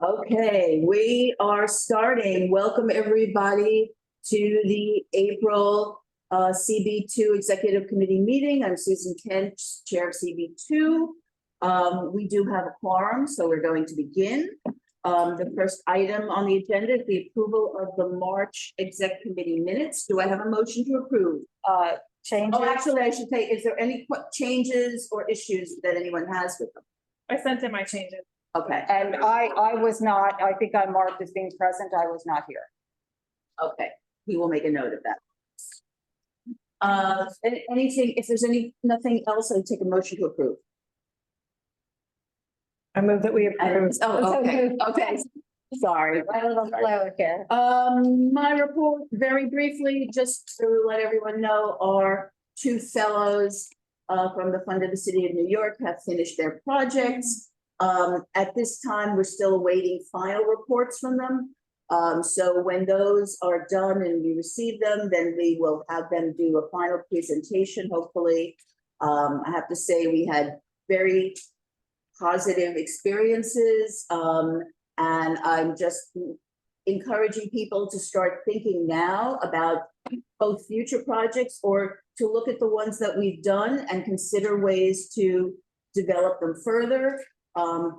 Okay, we are starting. Welcome everybody to the April CB2 Executive Committee meeting. I'm Susan Kent, Chair of CB2. We do have a quorum, so we're going to begin. The first item on the agenda is the approval of the March Exec Committee minutes. Do I have a motion to approve? Changes. Oh, actually, I should say, is there any changes or issues that anyone has with them? I sent in my changes. Okay. And I was not, I think I marked as being present. I was not here. Okay, we will make a note of that. Anything, if there's nothing else, I'd take a motion to approve. I move that we approve. Oh, okay, okay. Sorry. A little slow here. My report, very briefly, just to let everyone know, our two fellows from the Fund of the City of New York have finished their projects. At this time, we're still awaiting final reports from them. So when those are done and we receive them, then we will have them do a final presentation, hopefully. I have to say we had very positive experiences, and I'm just encouraging people to start thinking now about both future projects or to look at the ones that we've done and consider ways to develop them further.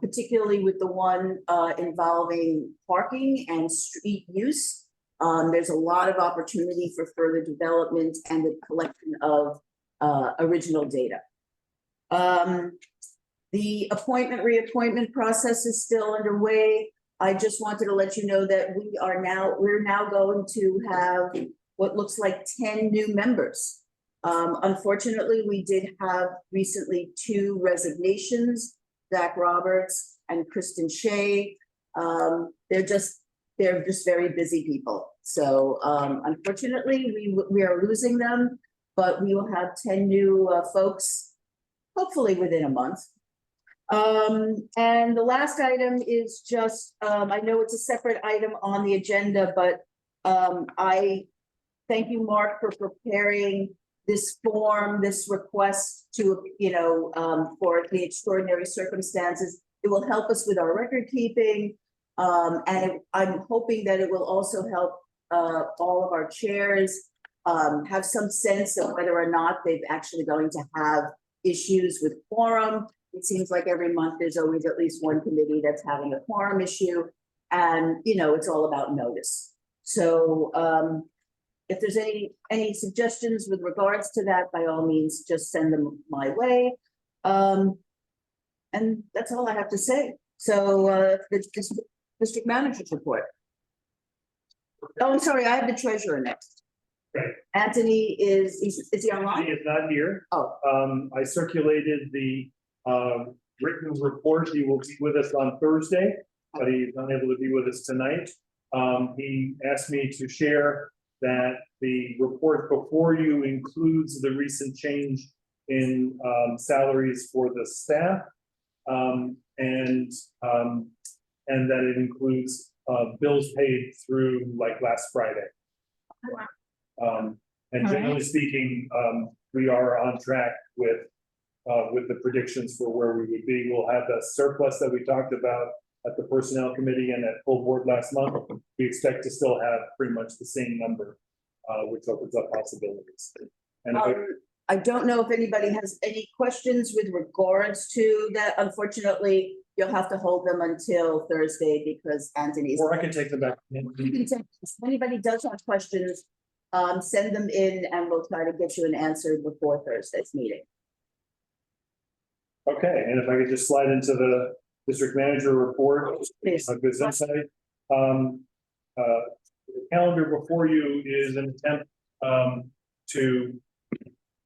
Particularly with the one involving parking and street use. There's a lot of opportunity for further development and the collection of original data. The reappointment process is still underway. I just wanted to let you know that we're now going to have what looks like 10 new members. Unfortunately, we did have recently 2 resignations. Zach Roberts and Kristen Shea. They're just very busy people. So unfortunately, we are losing them, but we will have 10 new folks, hopefully within a month. And the last item is just, I know it's a separate item on the agenda, but I thank you, Mark, for preparing this form, this request to, for the extraordinary circumstances. It will help us with our record keeping. And I'm hoping that it will also help all of our chairs have some sense of whether or not they're actually going to have issues with quorum. It seems like every month there's always at least one committee that's having a quorum issue. And, it's all about notice. So, if there's any suggestions with regards to that, by all means, just send them my way. And that's all I have to say. So the district manager's report. Oh, I'm sorry, I have the treasurer next. Right. Anthony is he online? He is not here. Oh. I circulated the written report. He will be with us on Thursday, but he's unable to be with us tonight. He asked me to share that the report before you includes the recent change in salaries for the staff, and that it includes bills paid through like last Friday. And generally speaking, we are on track with the predictions for where we would be. We'll have the surplus that we talked about at the personnel committee and at full board last month. We expect to still have pretty much the same number, which opens up possibilities. And I don't know if anybody has any questions with regards to that. Unfortunately, you'll have to hold them until Thursday because Anthony's. or I can take them back. If anybody does have questions, send them in and we'll try to get you an answer before Thursday's meeting. Okay, and if I could just slide into the district manager report, Please. a good insight. The calendar before you is an attempt to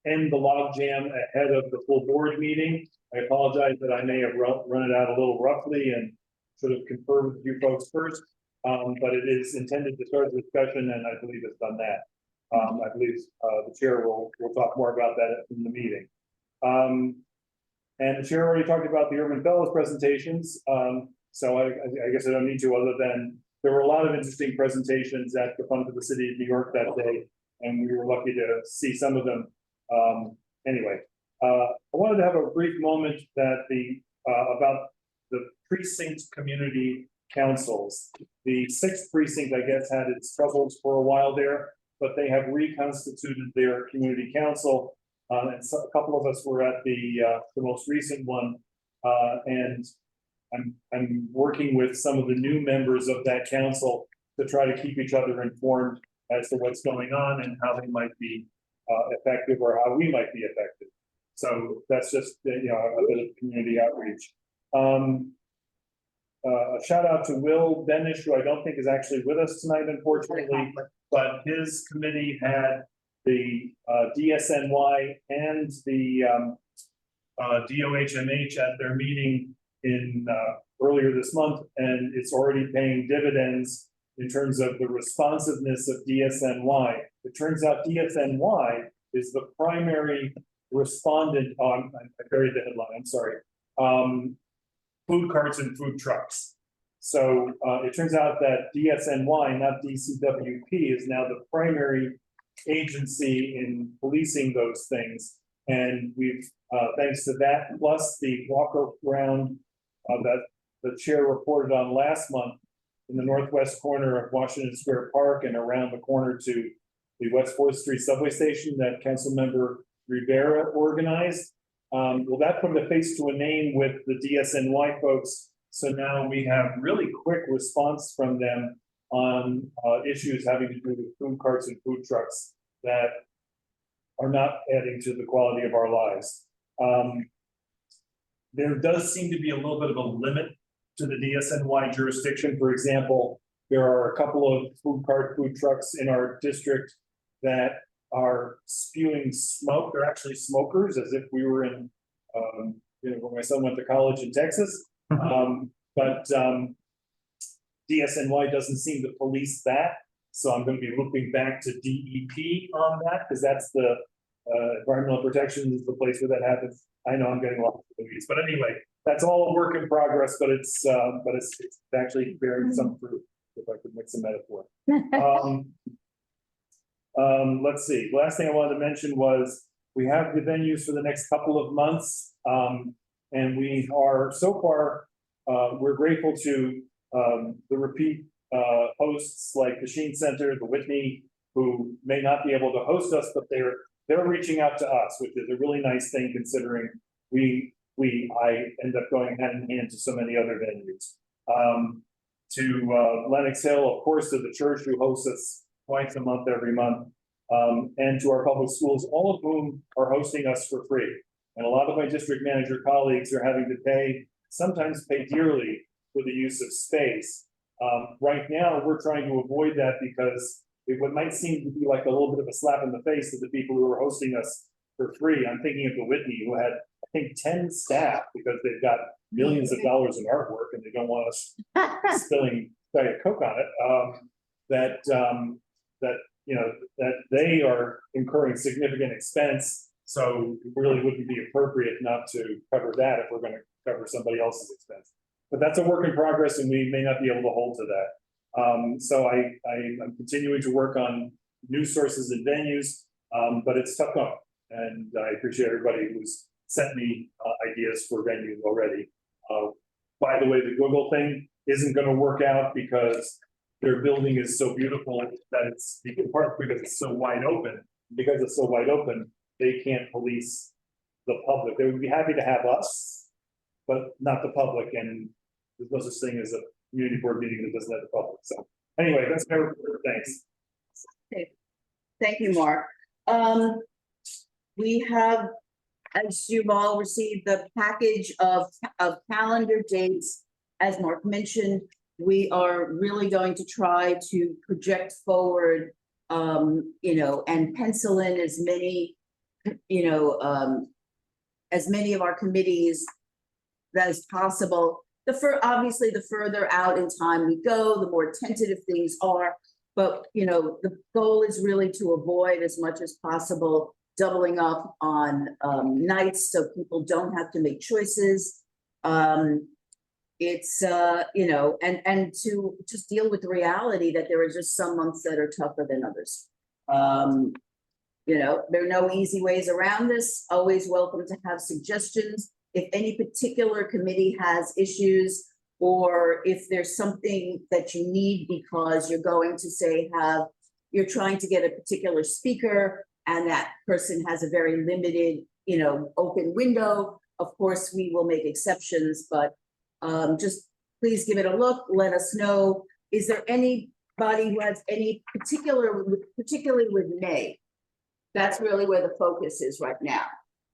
end the logjam ahead of the full board meeting. I apologize that I may have run it out a little roughly and should have conferred with you folks first, but it is intended to start the discussion, and I believe it's done that. I believe the chair will talk more about that in the meeting. And the chair already talked about the Urban Fellows presentations, so I guess I don't need to, other than there were a lot of interesting presentations at the Fund of the City of New York that day, and we were lucky to see some of them. Anyway, I wanted to have a brief moment that about the precinct community councils. The sixth precinct, I guess, had its troubles for a while there, but they have reconstituted their community council. And so a couple of us were at the most recent one, and I'm working with some of the new members of that council to try to keep each other informed as to what's going on and how they might be effective or how we might be effective. So that's just, you know, a bit of community outreach. A shout out to Will Benish, who I don't think is actually with us tonight, unfortunately, but his committee had the DSNY and the DOHMH at their meeting in earlier this month, and it's already paying dividends in terms of the responsiveness of DSNY. It turns out DSNY is the primary respondent on, I buried the headline, I'm sorry, food carts and food trucks. So it turns out that DSNY, not DCWP, is now the primary agency in policing those things. And we've, thanks to that, plus the walk around that the chair reported on last month in the northwest corner of Washington Square Park and around the corner to the West 4th Street subway station that Councilmember Rivera organized. Well, that put a face to a name with the DSNY folks. So now we have really quick response from them on issues having to do with food carts and food trucks that are not adding to the quality of our lives. There does seem to be a little bit of a limit to the DSNY jurisdiction. For example, there are a couple of food trucks in our district that are spewing smoke. They're actually smokers, as if we were in, you know, when my son went to college in Texas. But DSNY doesn't seem to police that. So I'm going to be looping back to DEP on that, because that's the environmental protection is the place where that happens. I know I'm getting lost in the weeds, but anyway, that's all a work in progress, but it's actually bearing some fruit, if I could mix a metaphor. Let's see. Last thing I wanted to mention was we have the venues for the next couple of months. And we are so far, we're grateful to the repeat hosts like the Sheen Center, the Whitney, who may not be able to host us, but they're reaching out to us, which is a really nice thing considering I end up going hand in hand to so many other venues. To Lenox Hill, of course, to the church who hosts us twice a month, every month, and to our public schools, all of whom are hosting us for free. And a lot of my district manager colleagues are having to sometimes pay dearly for the use of space. Right now, we're trying to avoid that because what might seem to be like a little bit of a slap in the face to the people who are hosting us for free. I'm thinking of the Whitney, who had, I think, 10 staff because they've got millions of dollars in artwork and they don't want us spilling Diet Coke on it. That they are incurring significant expense. So it really wouldn't be appropriate not to cover that if we're going to cover somebody else's expense. But that's a work in progress and we may not be able to hold to that. So I'm continuing to work on new sources and venues, but it's tough going. And I appreciate everybody who's sent me ideas for venues already. By the way, the Google thing isn't going to work out because their building is so beautiful that it's in part because it's so wide open. Because it's so wide open, they can't police the public. They would be happy to have us, but not the public. And there's no such thing as a community board meeting that doesn't have the public. So anyway, that's my report. Thanks. Okay. Thank you, Mark. We have, as you've all received, the package of calendar dates. As Mark mentioned, we are really going to try to project forward, and pencil in as many, as many of our committees as possible. Obviously, the further out in time we go, the more tentative things are. But, the goal is really to avoid as much as possible doubling up on nights so people don't have to make choices. It's, and to just deal with the reality that there are just some months that are tougher than others. There are no easy ways around this. Always welcome to have suggestions. If any particular committee has issues or if there's something that you need because you're going to say you're trying to get a particular speaker and that person has a very limited, open window, of course, we will make exceptions, but just please give it a look, let us know. Is there anybody who has any particularly with May? That's really where the focus is right now.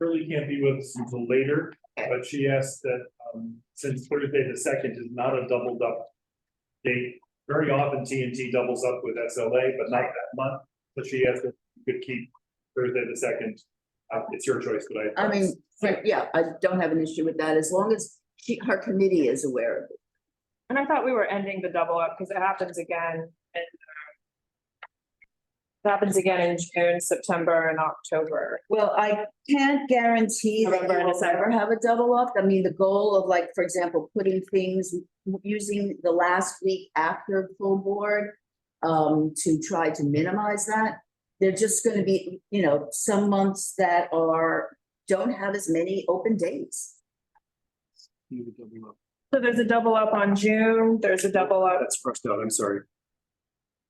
Really can't be with us until later, but she asked that, since Thursday the 2nd is not a doubled up date, very often TNT doubles up with SLA, but not that month. So she asked if you could keep Thursday the 2nd. It's your choice, but I mean, yeah, I don't have an issue with that as long as her committee is aware of it. And I thought we were ending the double up because it happens again in June, September, and October. Well, I can't guarantee that November and we'll December. ever have a double up. I mean, the goal of, like, for example, putting things, using the last week after full board to try to minimize that. They're just gonna be, some months that don't have as many open days. So there's a double up on June, there's a double up, That's crossed out, I'm sorry.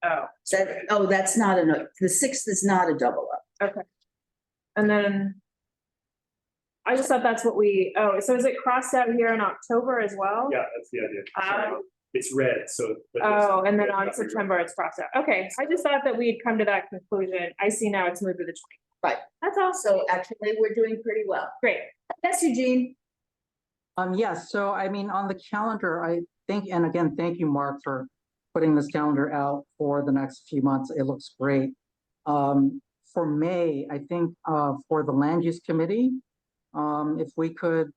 That's not the 6th is not a double up. okay. And then I just thought that's what so is it crossed out here in October as well? Yeah, that's the idea. Sorry. It's red, so. but Oh, it's- and then yeah, on not red. September it's crossed out. Okay, I just thought that we'd come to that conclusion. I see now it's moved to the 20th. Right. That's awesome. So actually, we're doing pretty well. Great. Yes, Eugene? Yes, so I mean, on the calendar, I think, and again, thank you, Mark, for putting this calendar out for the next few months. It looks great. For May, I think, for the Land Use Committee, if we could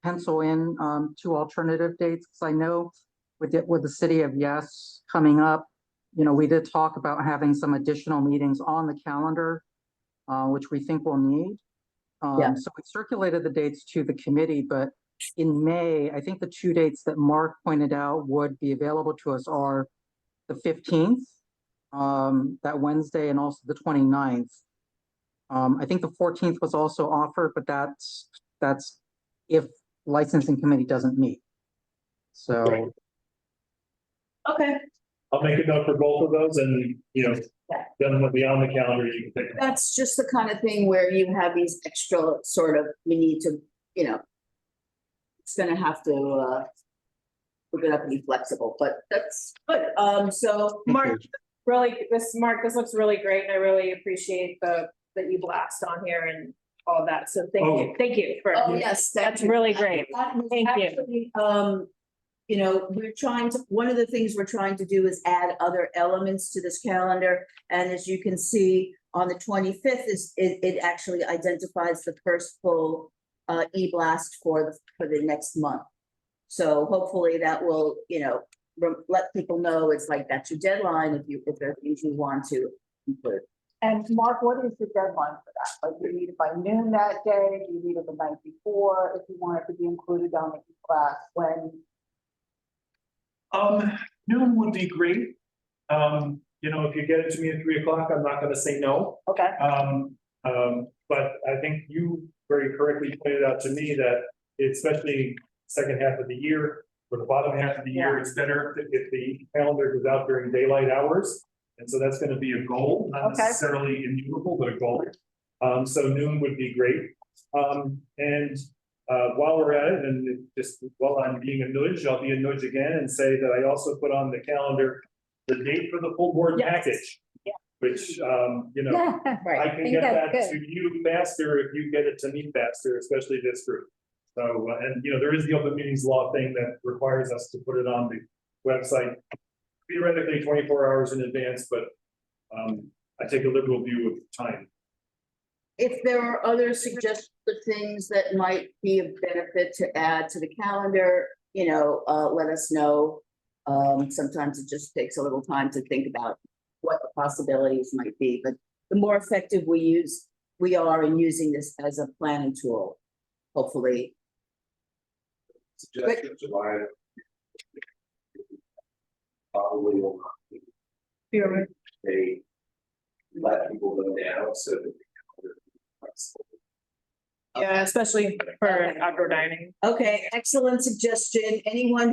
pencil in, 2 alternative dates, because I know with the City of Yes coming up, we did talk about having some additional meetings on the calendar, which we think we'll need. Yeah. So we circulated the dates to the committee, but in May, I think the 2 dates that Mark pointed out would be available to us are the 15th, that Wednesday, and also the 29th. I think the 14th was also offered, but that's if licensing committee doesn't meet. So, Great. Okay. I'll make a note for both of those and, then we'll be on the calendar, you can take. That's just the kind of thing where you have these extra sort of, you need to, it's gonna have to, we're gonna have to be flexible, but that's good. So Mark, this looks really great, and I really appreciate that you blast on here and all that, so thank you for. oh, yes, That's really great. Thank you. Actually, we're trying to, one of the things we're trying to do is add other elements to this calendar. And as you can see, on the 25th it actually identifies the first full e-blast for the next month. So hopefully that will, let people know it's like that's your deadline if there are things you want to include. And Mark, what is the deadline for that? Like, do you need it by noon that day? Do you need it the night before? If you want it to be included on the class, when? Noon would be great. If you get it to me at 3 o'clock, I'm not gonna say no. Okay. But I think you very correctly pointed out to me that especially second half of the year, or the bottom half of the year, it's better if the calendar goes out during daylight hours. And so that's gonna be a goal, not Okay. necessarily immutable, but a goal. So noon would be great. While we're at it, and just while I'm being a nudge, I'll be a nudge again and say that I also put on the calendar the date for the full board Yes. package. Yeah. Which, Right. I can get that to you faster if you get it to me faster, especially this group. So, there is the open meetings law thing that requires us to put it on the website theoretically 24 hours in advance, but I take a liberal view of time. If there are other suggested things that might be of benefit to add to the calendar, let us know. Sometimes it just takes a little time to think about what the possibilities might be, but the more effective we are in using this as a planning tool, hopefully. Suggestions July. Probably will not be. They let people go down so that. Yeah, especially for outdoor dining. Okay, excellent suggestion. Anyone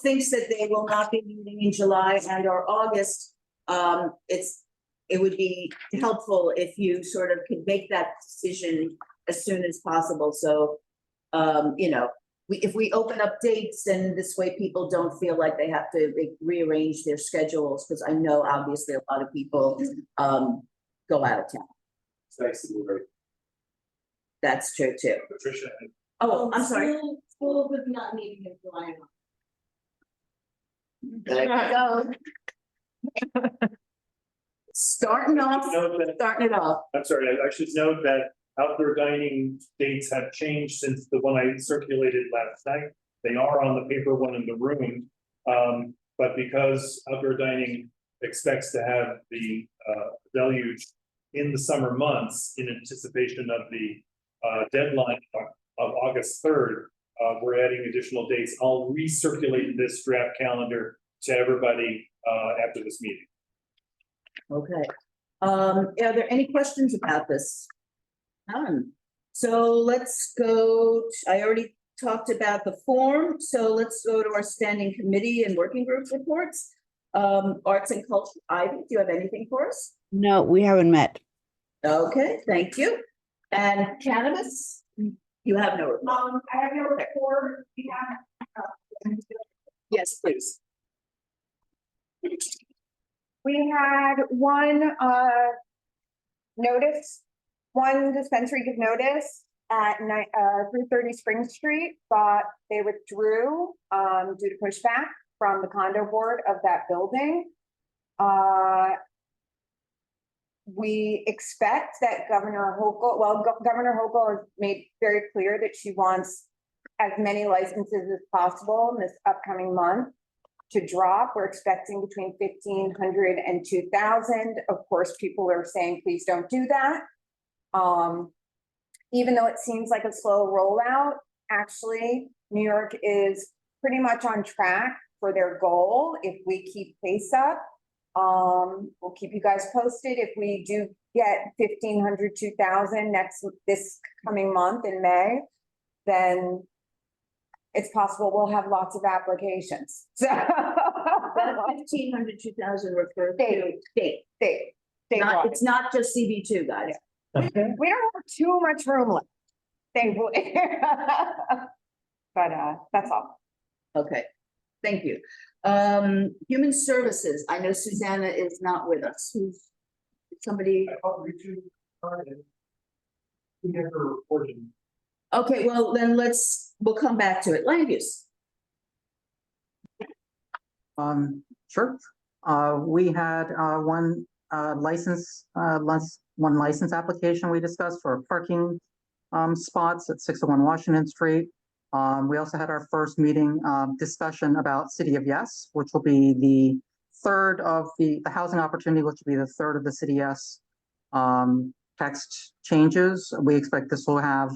thinks that they will not be meeting in July and or August, it would be helpful if you sort of could make that decision as soon as possible. So, if we open up dates, then this way people don't feel like they have to rearrange their schedules, because I know obviously a lot of people go out of town. It's nice to move right. That's true too. Patricia, Oh, I'm sorry. School would not meeting in July. There you go. Starting it off. I'm sorry, I should note that outdoor dining dates have changed since the one I circulated last night. They are on the paper one in the room. But because outdoor dining expects to have the deluge in the summer months in anticipation of the deadline of August 3rd, we're adding additional dates. I'll recirculate this draft calendar to everybody after this meeting. Okay. Are there any questions about this? None. So let's go, I already talked about the form, so let's go to our standing committee and working group reports. Arts and culture, Ivy, do you have anything for us? No, we haven't met. Okay, thank you. And cannabis? You have no report. I have no report. Yes, please. We had one one dispensary give notice at 330 Spring Street, but they withdrew due to pushback from the condo board of that building. We expect that Governor Hochul has made very clear that she wants as many licenses as possible in this upcoming month to drop. We're expecting between 1,500 and 2,000. Of course, people are saying, please don't do that. Even though it seems like a slow rollout, actually, New York is pretty much on track for their goal. If we keep pace up, we'll keep you guys posted. If we do get 1,500, 2,000 this coming month in May, then it's possible we'll have lots of applications. So That 1,500, 2,000 refers to state. It's not just CB2, guys. We don't have too much room left, thankfully. But that's all. Okay, thank you. Human services, I know Susanna is not with us. Who's somebody? Okay, well, then we'll come back to it. Land use. Sure. We had one license application we discussed for parking spots at 601 Washington Street. We also had our first meeting discussion about City of Yes, which will be the third of the housing opportunity, which will be the third of the City Yes text changes. We expect this will have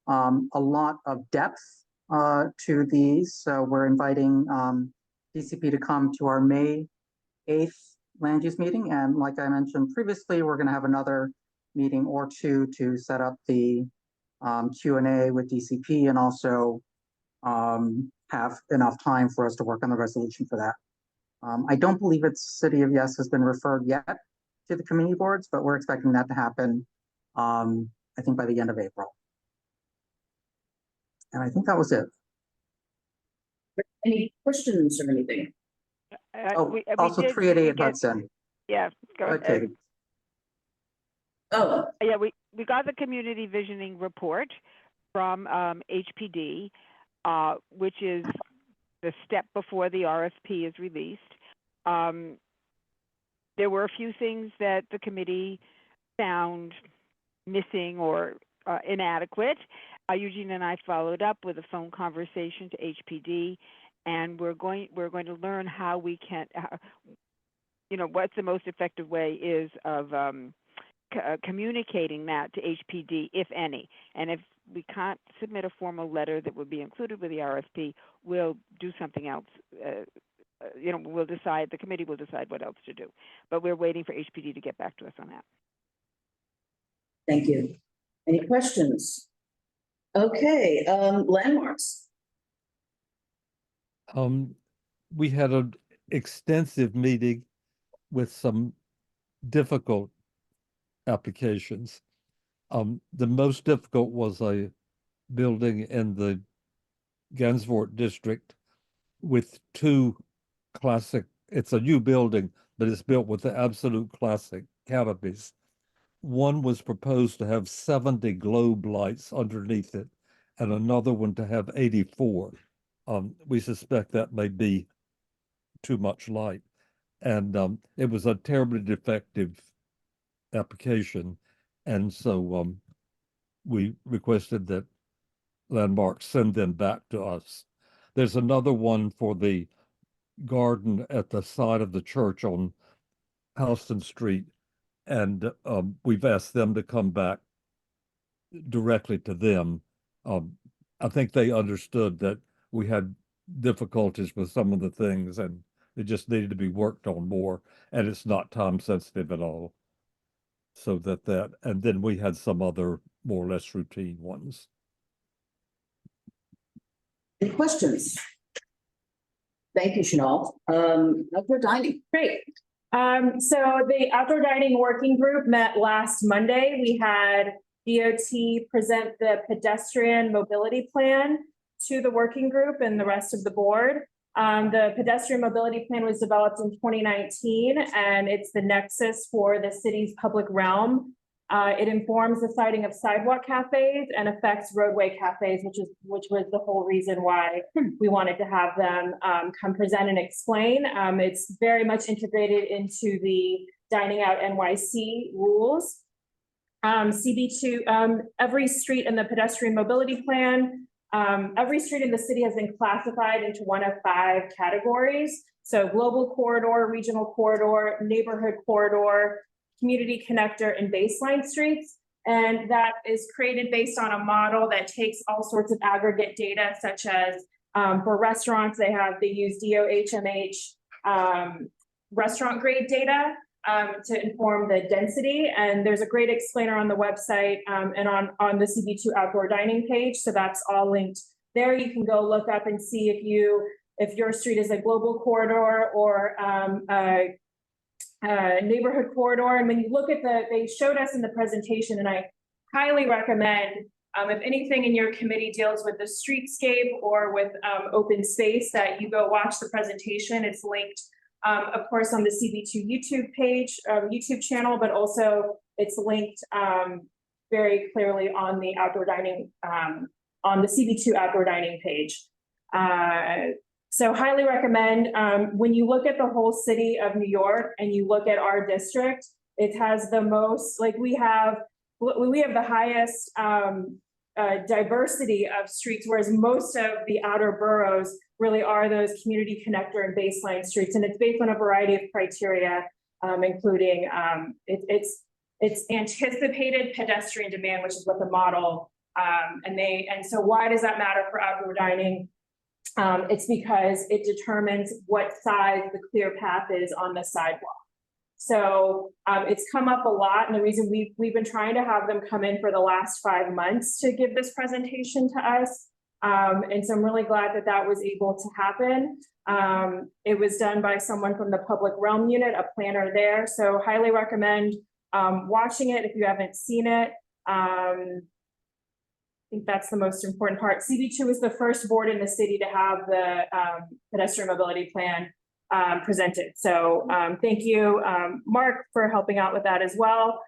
a lot of depth to these. So we're inviting DCP to come to our May 8th land use meeting. And like I mentioned previously, we're going to have another meeting or two to set up the Q&A with DCP and also have enough time for us to work on the resolution for that. I don't believe it's City of Yes has been referred yet to the community boards, but we're expecting that to happen, I think by the end of April. And I think that was it. Any questions or anything? Also 388 Hudson. Yeah, go ahead. Okay. Oh, Yeah, we got the community visioning report from HPD, which is the step before the RFP is released. There were a few things that the committee found missing or inadequate. Eugene and I followed up with a phone conversation to HPD, and we're going to learn how we can, what the most effective way is of communicating that to HPD, if any. And if we can't submit a formal letter that would be included with the RFP, we'll do something else. We'll decide, the committee will decide what else to do. But we're waiting for HPD to get back to us on that. thank you. Any questions? Okay, landmarks. We had an extensive meeting with some difficult applications. The most difficult was a building in the Gansevoort district with two classic, it's a new building, but it's built with the absolute classic canopies. One was proposed to have 70 globe lights underneath it, and another one to have 84. We suspect that may be too much light. And it was a terribly defective application. And so we requested that Landmark send them back to us. There's another one for the garden at the side of the church on Houston Street. And we've asked them to come back directly to them. I think they understood that we had difficulties with some of the things and it just needed to be worked on more, and it's not time sensitive at all. So that, and then we had some other more or less routine ones. Any questions? Thank you, Chanel. Outdoor dining. Great. So the outdoor dining working group met last Monday. We had DOT present the pedestrian mobility plan to the working group and the rest of the board. The pedestrian mobility plan was developed in 2019, and it's the nexus for the city's public realm. It informs the siting of sidewalk cafes and affects roadway cafes, which was the whole reason why we wanted to have them come present and explain. It's very much integrated into the Dining Out NYC rules. CB2, every street in the pedestrian mobility plan, every street in the city has been classified into one of 5 categories. So global corridor, regional corridor, neighborhood corridor, community connector, and baseline streets. And that is created based on a model that takes all sorts of aggregate data, such as for restaurants, they use DOHMH restaurant grade data to inform the density. And there's a great explainer on the website and on the CB2 outdoor dining page. So that's all linked there. You can go look up and see if your street is a global corridor or neighborhood corridor. And when you look at they showed us in the presentation, and I highly recommend, if anything in your committee deals with the streetscape or with open space, that you go watch the presentation. It's linked, of course, on the CB2 YouTube page, YouTube channel, but also it's linked very clearly on the outdoor dining, on the CB2 outdoor dining page. So highly recommend, when you look at the whole city of New York and you look at our district, it has the most, like we have the highest diversity of streets, whereas most of the outer boroughs really are those community connector and baseline streets. And it's based on a variety of criteria, including it's anticipated pedestrian demand, which is what the model, and so why does that matter for outdoor dining? It's because it determines what size the clear path is on the sidewalk. So it's come up a lot, and the reason we've been trying to have them come in for the last 5 months to give this presentation to us. And so I'm really glad that was able to happen. It was done by someone from the Public Realm Unit, a planner there. So highly recommend watching it if you haven't seen it. I think that's the most important part. CB2 is the first board in the city to have the pedestrian mobility plan presented. So thank you, Mark, for helping out with that as well.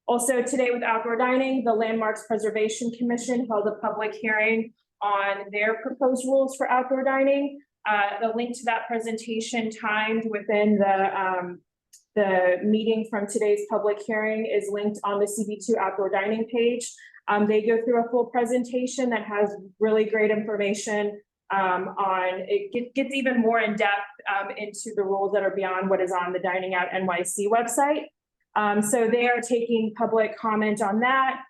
Also today with outdoor dining, the Landmarks Preservation Commission held a public hearing on their proposed rules for outdoor dining. The link to that presentation timed within the meeting from today's public hearing is linked on the CB2 outdoor dining page. They go through a full presentation that has really great information on it. Gets even more in depth into the rules that are beyond what is on the Dining Out NYC website. So they are taking public comment on that.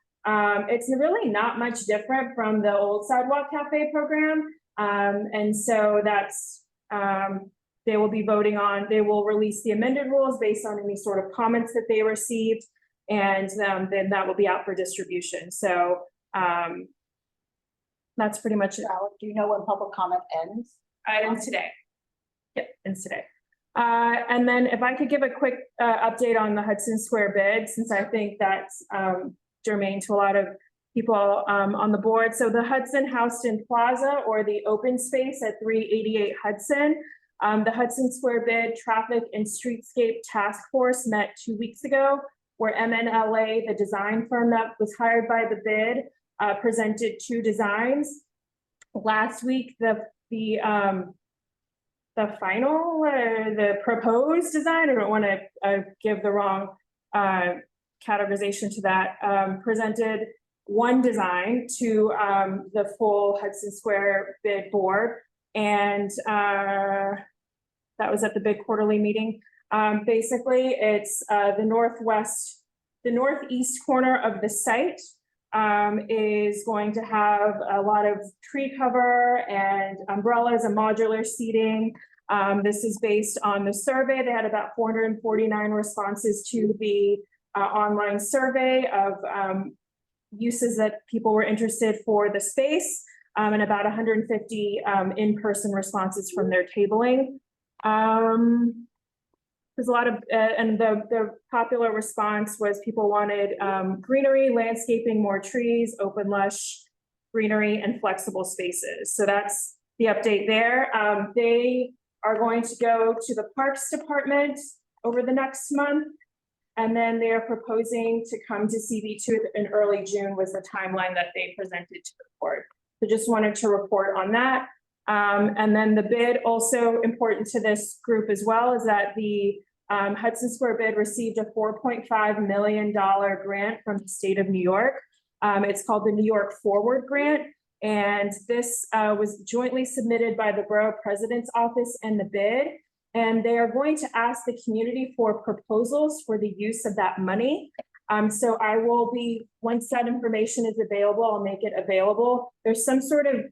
It's really not much different from the old sidewalk cafe program. And so that's they will be voting on, they will release the amended rules based on any sort of comments that they received. and then that will be out for distribution. So that's pretty much it. Alex, do you know when public comment ends? Ends today. Yep, ends today. And then if I could give a quick update on the Hudson Square bid, since I think that's germane to a lot of people on the board. So the Hudson Houston Plaza, or the open space at 388 Hudson, the Hudson Square bid Traffic and Streetscape Task Force met 2 weeks ago, where MNLA, the design firm that was hired by the bid, presented 2 designs. Last week, the final, the proposed design, I don't want to give the wrong categorization to that, presented 1 design to the full Hudson Square bid board. And that was at the bid quarterly meeting. Basically, it's the northeast corner of the site is going to have a lot of tree cover and umbrellas and modular seating. This is based on the survey. They had about 449 responses to the online survey of uses that people were interested for the space, and about 150 in-person responses from their tabling. There's a lot of, and the popular response was people wanted greenery, landscaping, more trees, open lush greenery, and flexible spaces. So that's the update there. They are going to go to the Parks Department over the next month, and then they are proposing to come to CB2 in early June was the timeline that they presented to the board. So just wanted to report on that. And then the bid, also important to this group as well, is that the Hudson Square bid received a $4.5 million grant from the state of New York. It's called the New York Forward Grant. And this was jointly submitted by the Borough President's Office and the bid. And they are going to ask the community for proposals for the use of that money. So I will be, once that information is available, I'll make it available. There's some sort of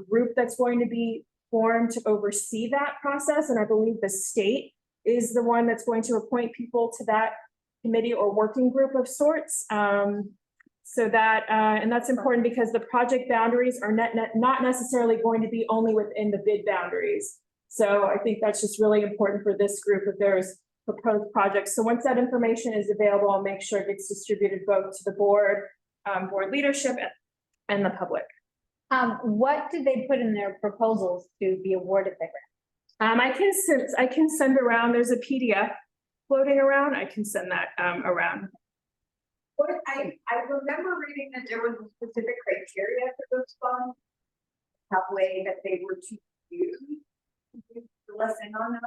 group that's going to be formed to oversee that process. And I believe the state is the one that's going to appoint people to that committee or working group of sorts. So that, and that's important because the project boundaries are not necessarily going to be only within the bid boundaries. So I think that's just really important for this group if there's proposed projects. So once that information is available, I'll make sure it gets distributed both to the board, board leadership, and the public. What did they put in their proposals to be awarded the grant? I can send around. There's a PDF floating around. I can send that around. What I remember reading that there was a specific criteria for those funds, how way that they were to use. The lesson on that.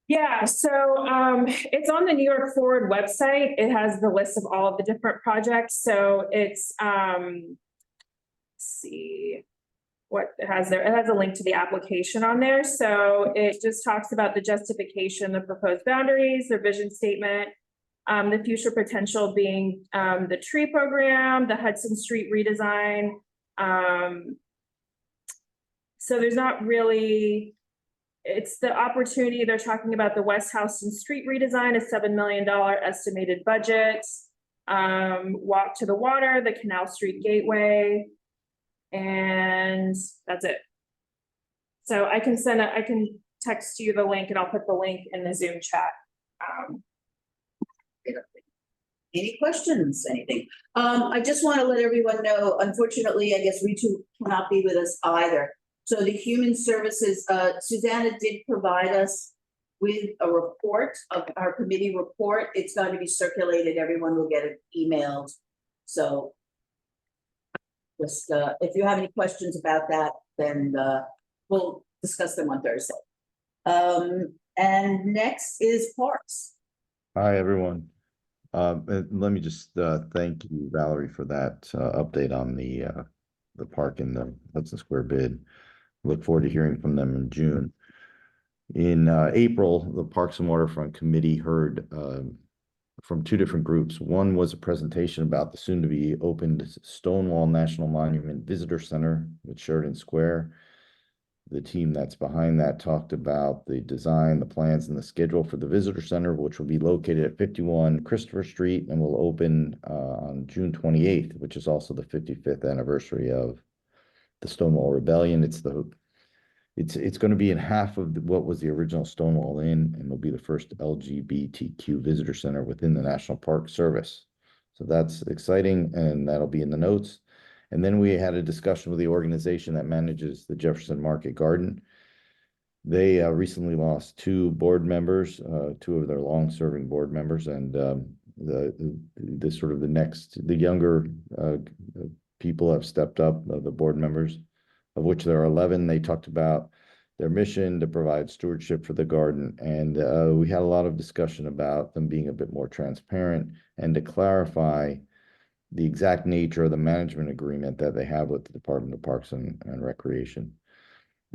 Yeah, so it's on the New York Forward website. It has the list of all of the different projects. So it's let's see what it has there. It has a link to the application on there. So it just talks about the justification, the proposed boundaries, their vision statement, the future potential being the tree program, the Hudson Street redesign. So there's not really. It's the opportunity. They're talking about the West Houston Street redesign, a $7 million estimated budget. Walk to the water, the Canal Street Gateway, and that's it. So I can I can text you the link, and I'll put the link in the Zoom chat. Any questions, anything? I just want to let everyone know, unfortunately, I guess Ritu cannot be with us either. So the Human Services, Susanna did provide us with a report of our committee report. It's going to be circulated. Everyone will get it emailed. So just if you have any questions about that, then we'll discuss them on Thursday. And next is Parks. Hi, everyone. And let me just thank you, Valerie, for that update on the park and the Hudson Square bid. Look forward to hearing from them in June. In April, the Parks and Waterfront Committee heard from 2 different groups. One was a presentation about the soon-to-be opened Stonewall National Monument Visitor Center with Sheridan Square. the team that's behind that talked about the design, the plans, and the schedule for the visitor center, which will be located at 51 Christopher Street and will open on June 28th, which is also the 55th anniversary of the Stonewall Rebellion. It's going to be in half of what was the original Stonewall Inn, and will be the first LGBTQ visitor center within the National Park Service. So that's exciting, and that'll be in the notes. And then we had a discussion with the organization that manages the Jefferson Market Garden. They recently lost two board members, two of their long-serving board members, and the younger people have stepped up, the board members, of which there are 11. They talked about their mission to provide stewardship for the garden. And we had a lot of discussion about them being a bit more transparent and to clarify the exact nature of the management agreement that they have with the Department of Parks and Recreation.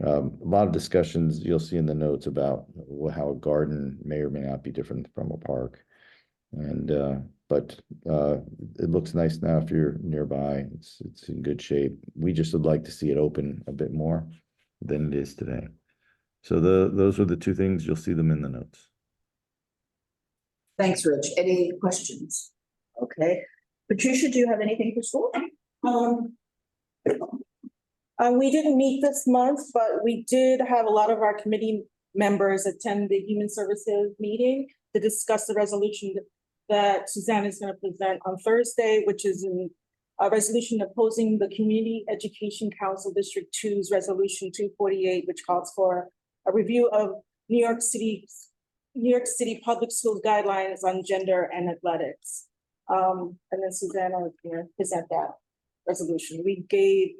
A lot of discussions you'll see in the notes about how a garden may or may not be different from a park. But it looks nice now if you're nearby. It's in good shape. We just would like to see it open a bit more than it is today. So those are the two things. You'll see them in the notes. Thanks, Rich. Any questions? Okay. Patricia, do you have anything for school? We didn't meet this month, but we did have a lot of our committee members attend the Human Services meeting to discuss the resolution that Suzanne is going to present on Thursday, which is a resolution opposing the Community Education Council District 2's Resolution 248, which calls for a review of New York City public schools guidelines on gender and athletics. And then Suzanne will present that resolution. We gave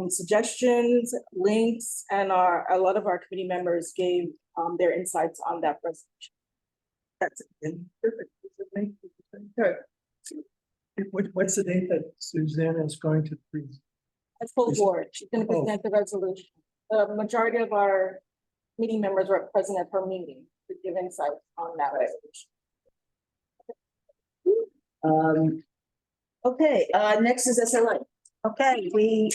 suggestions, links, and a lot of our committee members gave their insights on that resolution. That's it. Perfect. What's the date that Suzanne is going to present? That's full board. She's going to present the resolution. The majority of our meeting members were present at her meeting to give insight on that resolution. Okay, next is SLA. Okay, we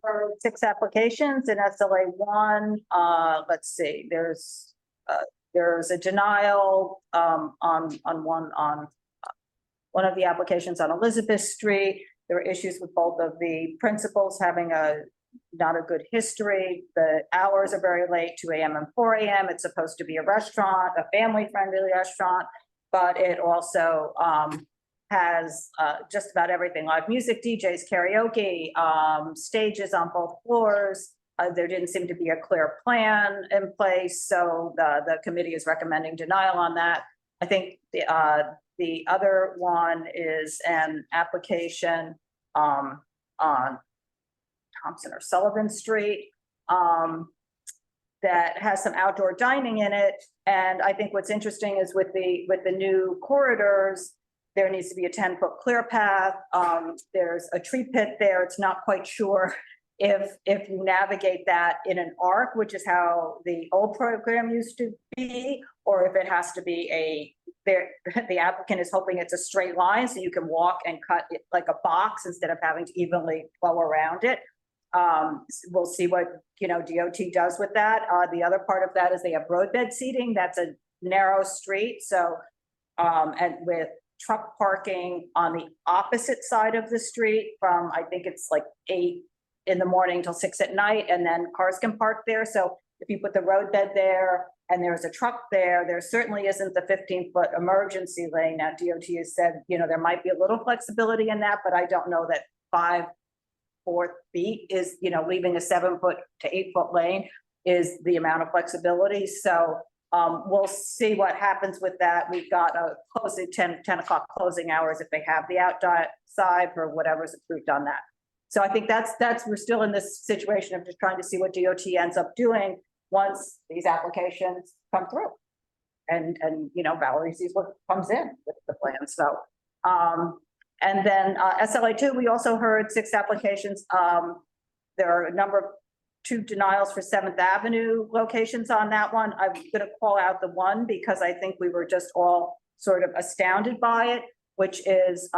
for 6 applications in SLA 1. Let's see, there's a denial on one of the applications on Elizabeth Street. There were issues with both of the principals having not a good history. The hours are very late, 2 a.m. and 4 a.m. It's supposed to be a restaurant, a family-friendly restaurant, but it also has just about everything: live music, DJs, karaoke, stages on both floors. There didn't seem to be a clear plan in place, so the committee is recommending denial on that. I think the other one is an application on Thompson or Sullivan Street that has some outdoor dining in it. And I think what's interesting is with the new corridors, there needs to be a 10-foot clear path. There's a tree pit there. It's not quite sure if you navigate that in an arc, which is how the old program used to be, or if it has to be the applicant is hoping it's a straight line so you can walk and cut it like a box instead of having to evenly flow around it. We'll see what DOT does with that. The other part of that is they have roadbed seating. That's a narrow street, so and with truck parking on the opposite side of the street from, I think it's like 8 in the morning till 6 at night, and then cars can park there. So if you put the roadbed there and there's a truck there, there certainly isn't the 15-foot emergency lane. Now DOT has said, there might be a little flexibility in that, but I don't know that 5/4 feet is, leaving a 7-foot to 8-foot lane is the amount of flexibility. So we'll see what happens with that. We've got a closing 10 o'clock closing hours if they have the outside for whatever's approved on that. So I think we're still in this situation of just trying to see what DOT ends up doing once these applications come through. And Valerie sees what comes in with the plan. So, and then SLA 2, we also heard 6 applications. There are a number of 2 denials for 7th Avenue locations on that one. I'm going to call out the one because I think we were just all sort of astounded by it, which is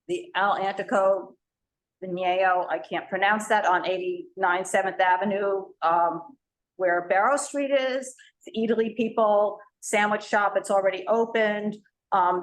the Al Antico Vigneto, I can't pronounce that, on 89 7th Avenue, where Barrow Street is. The Italy people sandwich shop, it's already opened.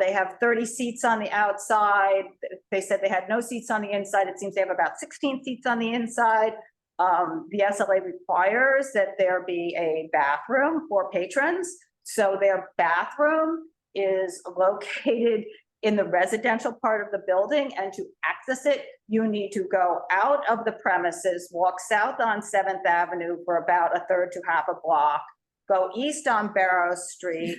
They have 30 seats on the outside. They said they had no seats on the inside. It seems they have about 16 seats on the inside. The SLA requires that there be a bathroom for patrons. So their bathroom is located in the residential part of the building, and to access it, you need to go out of the premises, walk south on 7th Avenue for about a third to half a block, go east on Barrow Street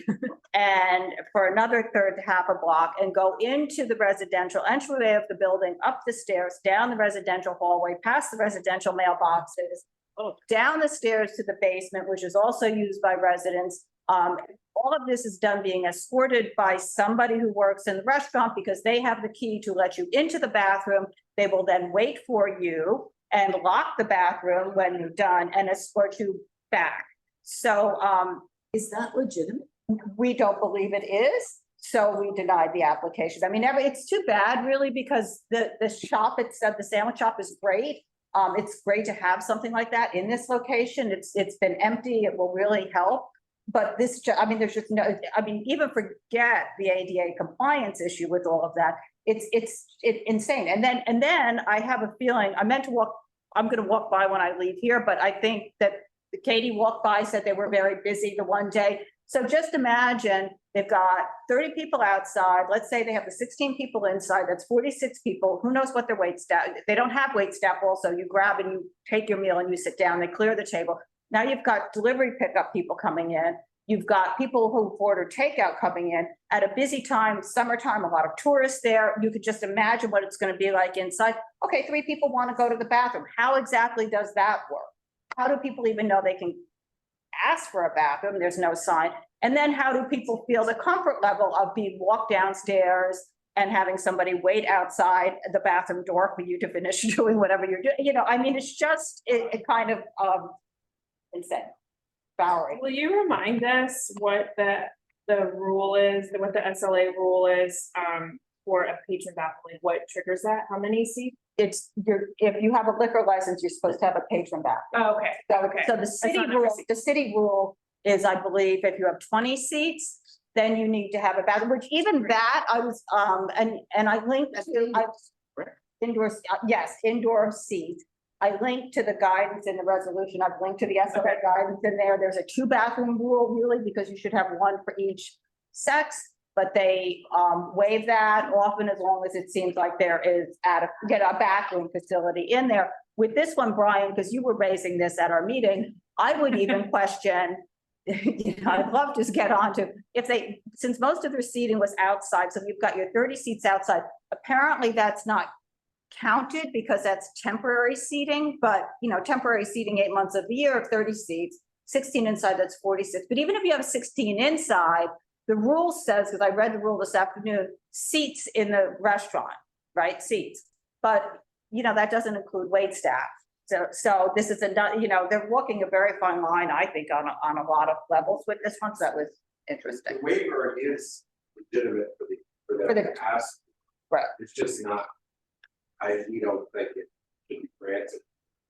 and for another third to half a block, and go into the residential entryway of the building, up the stairs, down the residential hallway, past the residential mailboxes, down the stairs to the basement, which is also used by residents. All of this is done being escorted by somebody who works in the restaurant, because they have the key to let you into the bathroom. They will then wait for you and lock the bathroom when you're done and escort you back. So, Is that legitimate? we don't believe it is, so we denied the application. I mean, it's too bad, really, because the shop itself, the sandwich shop, is great. It's great to have something like that in this location. It's been empty. It will really help. But this, I mean, there's just no, I mean, even forget the ADA compliance issue with all of that. It's insane. And then I have a feeling, I'm going to walk by when I leave here, but I think that Katie walked by, said they were very busy the one day. So just imagine they've got 30 people outside. Let's say they have the 16 people inside. That's 46 people. Who knows what their wait staff, they don't have wait staff also. You grab and you take your meal and you sit down, they clear the table. Now you've got delivery pickup people coming in. You've got people who order takeout coming in at a busy time, summertime, a lot of tourists there. You could just imagine what it's going to be like inside. Okay, 3 people want to go to the bathroom. How exactly does that work? How do people even know they can ask for a bathroom? There's no sign. And then how do people feel the comfort level of being walked downstairs and having somebody wait outside the bathroom door for you to finish doing whatever you're doing? You know, I mean, it's just, it kind of insane. Valerie. Will you remind us what the rule is, what the SLA rule is, for a patron bathroom? Like, what triggers that? How many seats? If you have a liquor license, you're supposed to have a patron bathroom. Oh, okay. So the city rule is, I believe, if you have 20 seats, then you need to have a bathroom, which even that I was, and I linked to, indoor seats. I linked to the guidance in the resolution. I've linked to the SLA guidance in there. There's a 2-bathroom rule, really, because you should have one for each sex. But they waive that often, as long as it seems like there is a bathroom facility in there. With this one, Brian, because you were raising this at our meeting, I would even question, I'd love to get onto, since most of their seating was outside, so you've got your 30 seats outside, apparently that's not counted because that's temporary seating, but temporary seating 8 months of the year, 30 seats, 16 inside, that's 46. But even if you have 16 inside, the rule says, because I read the rule this afternoon, seats in the restaurant, right? Seats. But, that doesn't include wait staff. So this is they're walking a very fine line, I think, on a lot of levels with this one. So that was interesting. The waiver is legitimate for them to ask. Right. It's just not, we don't think it should be granted.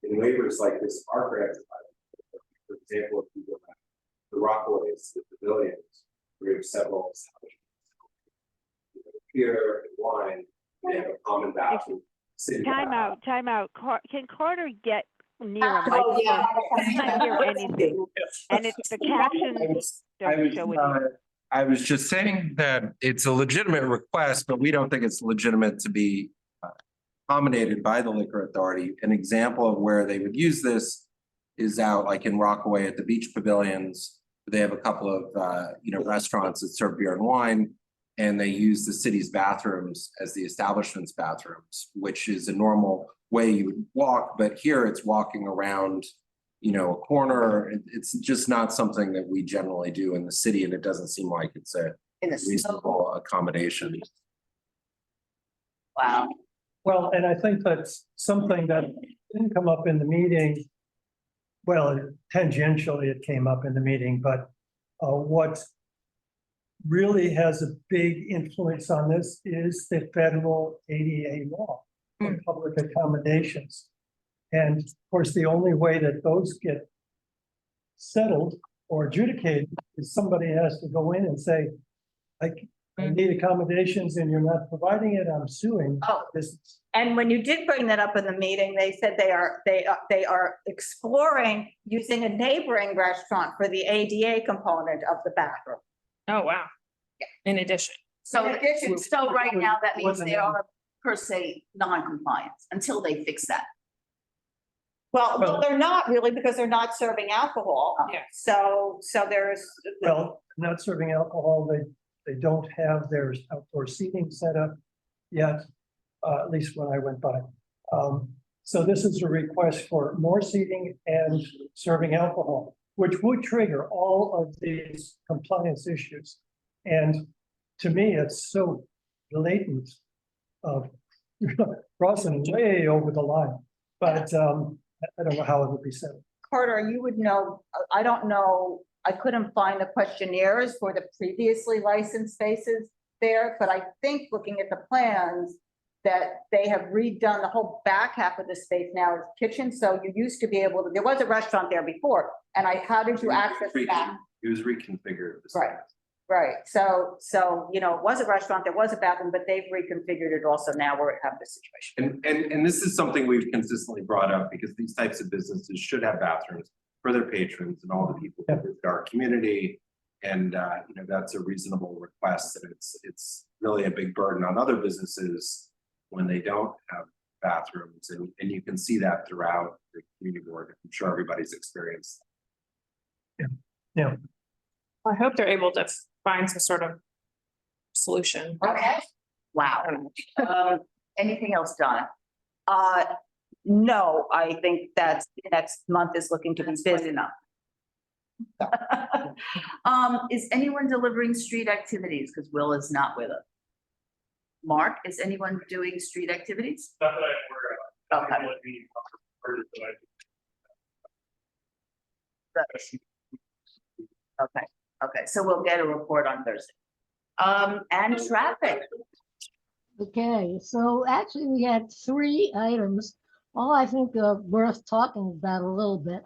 And waivers like this are granted by, for example, if you go back to the Rockaways, the pavilions, we have several establishments. Beer and wine, they have a common bathroom. Time out. Can Carter get near a Oh, microphone? yeah. I can't hear anything. And it's the captions don't show it. I was just saying that it's a legitimate request, but we don't think it's legitimate to be accommodated by the liquor authority. An example of where they would use this is out like in Rockaway at the beach pavilions. They have a couple of restaurants that serve beer and wine, and they use the city's bathrooms as the establishment's bathrooms, which is a normal way you would walk. But here it's walking around, a corner. It's just not something that we generally do in the city, and it doesn't seem like it's a reasonable accommodation. Wow. Well, and I think that's something that didn't come up in the meeting. Well, tangentially, it came up in the meeting, but what really has a big influence on this is the federal ADA law. for public accommodations. And of course, the only way that those get settled or adjudicated is somebody has to go in and say, I need accommodations and you're not providing it, I'm suing. Oh. This, And when you did bring that up in the meeting, they said they are exploring using a neighboring restaurant for the ADA component of the bathroom. Oh, wow. In addition. So, In addition- so right now, that means Wasn't they it- are per se non-compliant until they fix that. Well, they're not really because they're not serving alcohol. Yeah. So there's. well, not serving alcohol, they don't have their outdoor seating set up yet, at least when I went by. So this is a request for more seating and serving alcohol, which would trigger all of these compliance issues. And to me, it's so blatant of crossing way over the line, but I don't know how it would be said. Carter, you would know, I don't know, I couldn't find the questionnaires for the previously licensed spaces there, but I think looking at the plans that they have redone the whole back half of the space now as kitchen, so you used to be able to, there was a restaurant there before, and how did you access that? It was reconfigured. Right. Right, so, you know, it was a restaurant, there was a bathroom, but they've reconfigured it also now where we have this situation. And this is something we've consistently brought up because these types of businesses should have bathrooms for their patrons and all the people who live in our community. And, you know, that's a reasonable request, and it's really a big burden on other businesses when they don't have bathrooms, and you can see that throughout the community board. I'm sure everybody's experienced. Yeah. I hope they're able to find some sort of solution. Okay. Wow. Anything else, Donna? No, I think that's, next month is looking to be busy enough. Is anyone delivering street activities? Because Will is not with us. Mark, is anyone doing street activities? Not that I'm aware of. Okay. Let me refer to that. Okay, so we'll get a report on Thursday. And traffic. Okay, so actually we had 3 items, all I think are worth talking about a little bit.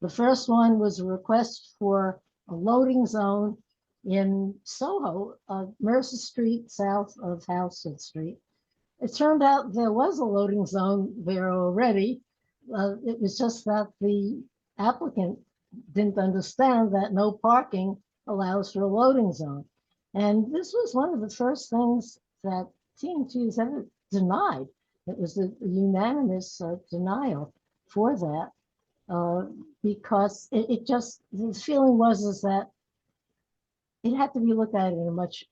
The first one was a request for a loading zone in Soho, Mercer Street, south of Houston Street. It turned out there was a loading zone there already. It was just that the applicant didn't understand that no parking allows for a loading zone. And this was one of the first things that TNT has ever denied. It was a unanimous denial for that because it just, the feeling was that it had to be looked at in a much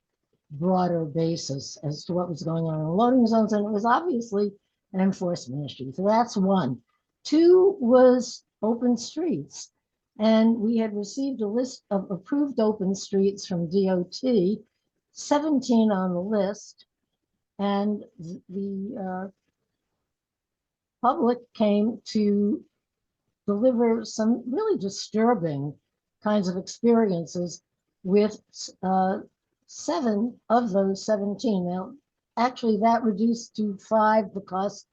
broader basis as to what was going on in loading zones, and it was obviously an enforcement issue. So that's 1. 2 was open streets. And we had received a list of approved open streets from DOT, 17 on the list. And the public came to deliver some really disturbing kinds of experiences with 7 of those 17. Now, actually that reduced to 5 because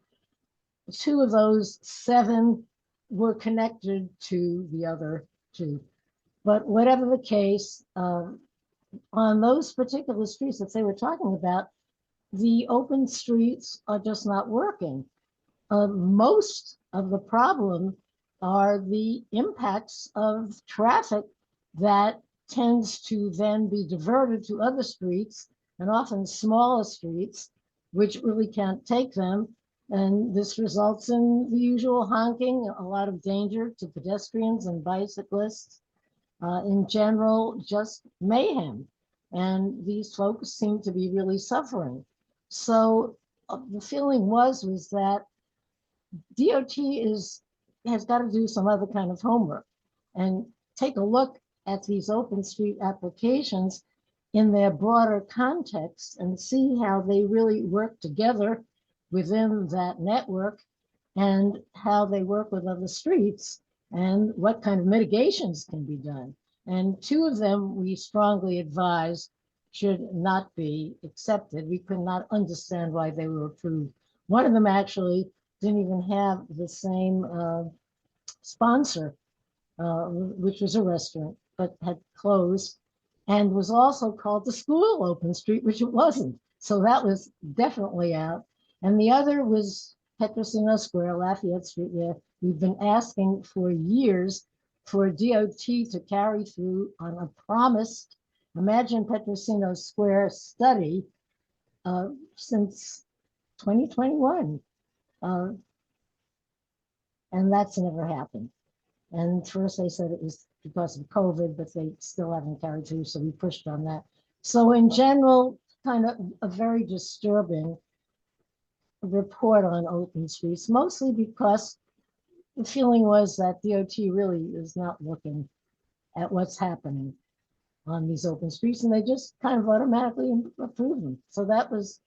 2 of those 7 were connected to the other 2. But whatever the case, on those particular streets that they were talking about, the open streets are just not working. Most of the problem are the impacts of traffic that tends to then be diverted to other streets, and often smaller streets, which really can't take them. And this results in the usual honking, a lot of danger to pedestrians and bicyclists. In general, just mayhem. And these folks seem to be really suffering. So the feeling was that DOT has got to do some other kind of homework and take a look at these open street applications in their broader context and see how they really work together within that network and how they work with other streets and what kind of mitigations can be done. And 2 of them we strongly advise should not be accepted. We could not understand why they were approved One of them actually didn't even have the same sponsor, which was a restaurant, but had closed, and was also called the School Open Street, which it wasn't. So that was definitely out. And the other was Petrosino Square, Lafayette Street, where we've been asking for years for DOT to carry through on a promised, imagine Petrosino Square study since 2021. And that's never happened. And first they said it was because of COVID, but they still haven't carried through, so we pushed on that. So in general, kind of a very disturbing report on open streets, mostly because the feeling was that DOT really is not looking at what's happening on these open streets, and they just kind of automatically approve them. So that was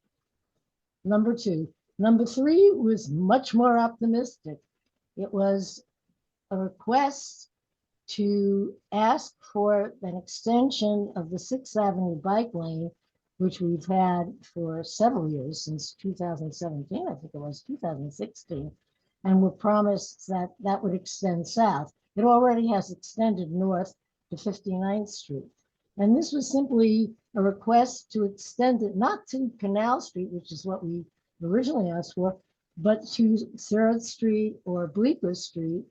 number 2. Number 3 was much more optimistic. It was a request to ask for an extension of the 6th Avenue bike lane, which we've had for several years, since 2017, I think it was 2016, and were promised that that would extend south. It already has extended north to 59th Street. And this was simply a request to extend it, not to Canal Street, which is what we originally asked for, but to 3rd Street or Bleecker Street,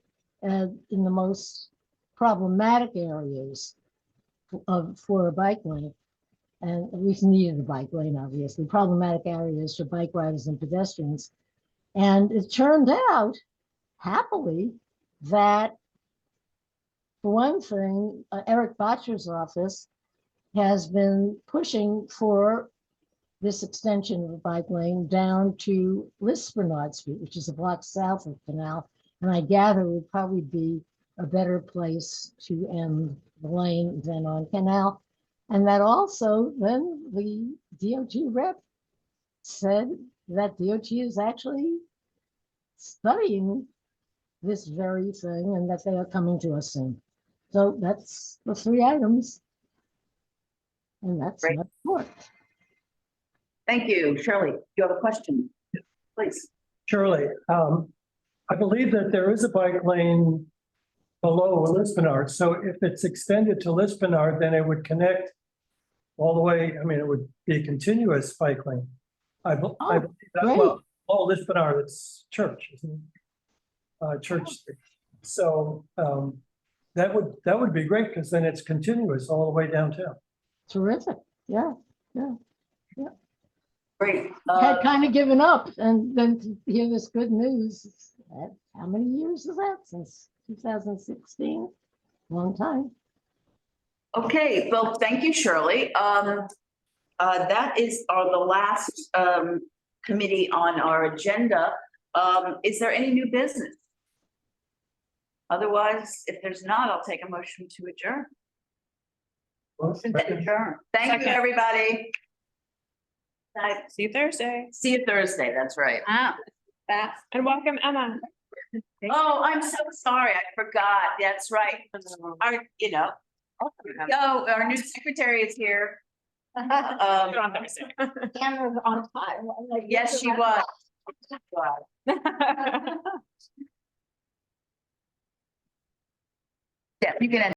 in the most problematic areas for a bike lane. And we needed a bike lane, obviously, problematic areas for bike riders and pedestrians. And it turned out, happily, that for one thing, Eric Botcher's office has been pushing for this extension of the bike lane down to Lisbernard Street, which is a block south of Canal. And I gather would probably be a better place to end the lane than on Canal. And that also, then the DOT rep said that DOT is actually studying this very thing and that they are coming to us soon. So that's the 3 items. And that's my report. Thank you. Shirley, you have a question? Please. Shirley, I believe that there is a bike lane below Lisbonard. So if it's extended to Lisbonard, then it would connect all the way. I mean, it would be a continuous bike lane. I believe that. Great. Well, Lisbonard, it's Church, isn't it? Church Street. So that would be great, because then it's continuous all the way downtown. Terrific. Yeah. Great. Had kind of given up, and then to hear this good news. How many years is that? Since 2016? Long time. Okay, well, thank you, Shirley. That is the last committee on our agenda. Is there any new business? Otherwise, if there's not, I'll take a motion to adjourn. Motion to adjourn. Thank you, everybody. See you Thursday. See you Thursday, that's right. Fast. And welcome, Emma. Oh, I'm so sorry, I forgot, that's right. Our, our new secretary is here. On Thursday. Cameras on time. Yes, she was. Yeah, you can